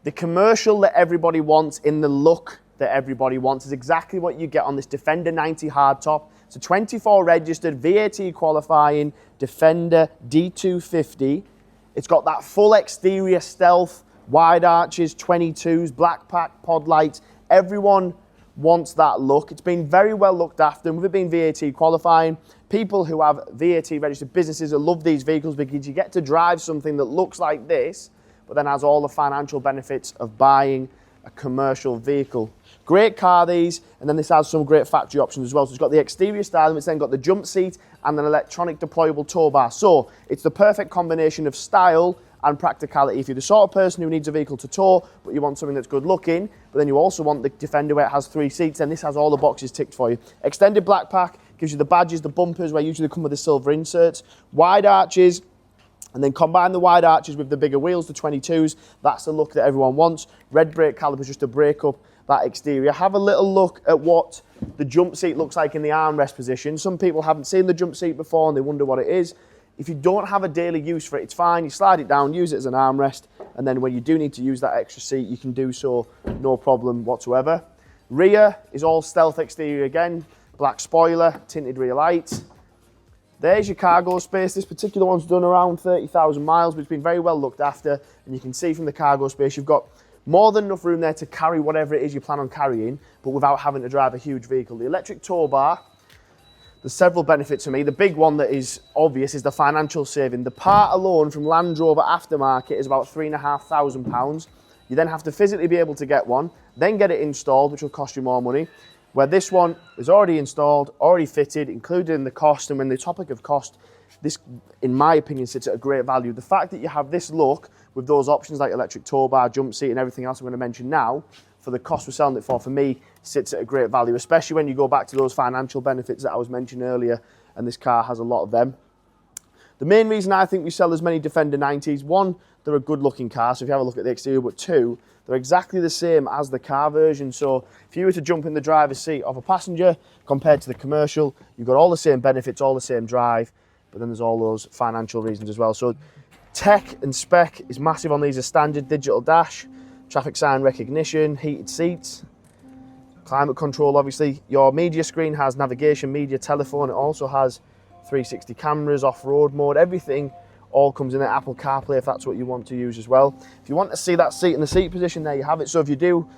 The commercial that everybody wants in the look that everybody wants is exactly what you get on this Defender 90 hardtop. It's a 24 registered, VAT qualifying Defender D250. It's got that full exterior stealth, wide arches, 22s, black pack, pod lights. Everyone wants that look. It's been very well looked after, and with it being VAT qualifying, people who have VAT registered businesses will love these vehicles because you get to drive something that looks like this, but then has all the financial benefits of buying a commercial vehicle. Great car these, and then this has some great factory options as well. So it's got the exterior styling, it's then got the jump seat and an electronic deployable tow bar. So it's the perfect combination of style and practicality. If you're the sort of person who needs a vehicle to tow, but you want something that's good looking, but then you also want the Defender where it has 3 seats, and this has all the boxes ticked for you. Extended black pack, gives you the badges, the bumpers, where usually come with the silver inserts, wide arches, and then combine the wide arches with the bigger wheels, the 22s. That's the look that everyone wants. Red brake calipers just to break up that exterior. Have a little look at what the jump seat looks like in the armrest position. Some people haven't seen the jump seat before and they wonder what it is. If you don't have a daily use for it, it's fine. You slide it down, use it as an armrest, and then when you do need to use that extra seat, you can do so, no problem whatsoever. Rear is all stealth exterior again, black spoiler, tinted rear lights. There's your cargo space. This particular one's done around 30,000 miles, but it's been very well looked after. And you can see from the cargo space, you've got more than enough room there to carry whatever it is you plan on carrying, but without having to drive a huge vehicle. The electric tow bar, there's several benefits for me. The big one that is obvious is the financial saving. The part alone from Land Rover aftermarket is about £3,500. You then have to physically be able to get one, then get it installed, which will cost you more money. Where this one is already installed, already fitted, included in the cost, and when the topic of cost, this, in my opinion, sits at a great value. The fact that you have this look with those options like electric tow bar, jump seat, and everything else I'm going to mention now, for the cost we're selling it for me, sits at a great value, especially when you go back to those financial benefits that I was mentioning earlier, and this car has a lot of them. The main reason I think we sell as many Defender 90s, one, they're a good looking car, so if you have a look at the exterior, but two, they're exactly the same as the car version. So if you were to jump in the driver's seat of a passenger compared to the commercial, you've got all the same benefits, all the same drive, but then there's all those financial reasons as well. So tech and spec is massive on these. A standard digital dash, traffic sign recognition, heated seats, climate control obviously. Your media screen has navigation, media, telephone. It also has 360 cameras, off-road mode, everything all comes in there. Apple CarPlay if that's what you want to use as well. If you want to see that seat in the seat position, there you have it. So if you do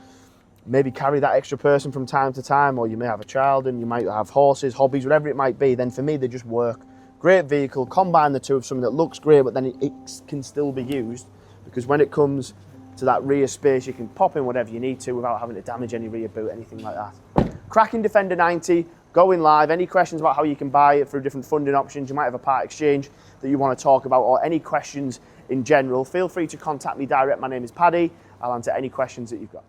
maybe carry that extra person from time to time, or you may have a child and you might have horses, hobbies, whatever it might be, then for me they just work. Great vehicle, combine the two of something that looks great, but then it can still be used, because when it comes to that rear space, you can pop in whatever you need to without having to damage any rear boot, anything like that. Cracking Defender 90, going live. Any questions about how you can buy it through different funding options, you might have a part exchange that you want to talk about, or any questions in general, feel free to contact me direct. My name is Paddy. I'll answer any questions that you've got.